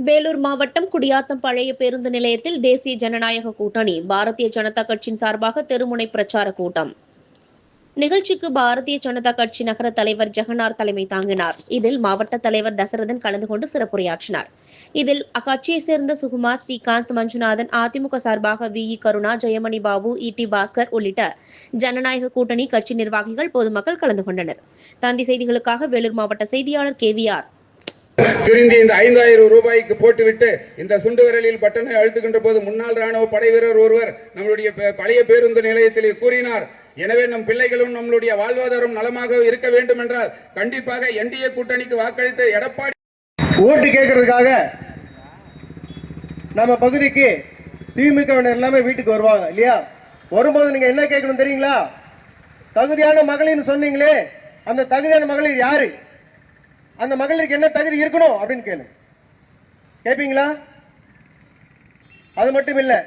வேலூர் மாவட்டம் குடியாத்தம் பழைய பேருந்து நிலையத்தில் தேசிய ஜனநாயக கூட்டணி பாரதிய ஜனதா கட்சியின் சார்பாக தெருமுனை பிரச்சார கூட்டம். நிகழ்ச்சிக்கு பாரதிய ஜனதா கட்சி நகர தலைவர் ஜெகநாத் தலைமை தாங்கினார். இதில் மாவட்ட தலைவர் தசரதன் கலந்து கொண்டு சிறப்புரையாற்றினார். இதில் அக்கட்சியை சேர்ந்த சுகுமார், ஸ்ரீகாந்த், மஞ்சுநாதன், அதிமுக சார்பாக வி. கருணா, ஜெயமணி பாபு, டி. பாஸ்கர் உள்ளிட்ட ஜனநாயக கூட்டணி கட்சி நிர்வாகிகள், பொதுமக்கள் கலந்து கொண்டனர். தந்தி செய்திகளுக்காக வேலூர் மாவட்ட செய்தியாளர் KVR. சுருங்கி இந்த 5000 ரூபாய்க்கு போட்டுவிட்டு இந்த சுண்டு விரலில் பட்டனை அழுத்துகின்ற போது முன்னாள் ராணுவ படை வீரர் ஒருவர் நம்மளுடைய பழைய பேருந்து நிலையத்தில் கூறினார், எனவே நம் பிள்ளைகளும் நம்மளுடைய வாழ்வாதாரம் நலமாக இருக்க வேண்டும் என்றால் கண்டிப்பாக NDA கூட்டணிக்கு வாக்களித்த எடப்பாடி ஓட்டு கேட்கறதுக்காக நம்ம பகுதிக்கு திமுக எல்லாமே வீட்டுக்கு வருவாங்க இல்லையா? வரும்போது நீங்க என்ன கேட்கணும் தெரியுங்களா? தகுதியான மகளிர்னு சொன்னீங்களே, அந்த தகுதியான மகளிர் யாரு? அந்த மகளிருக்கு என்ன தகுதி இருக்கணும் அப்படின்னு கேளுங்க. கேட்பீங்களா? அது மட்டும் இல்லை,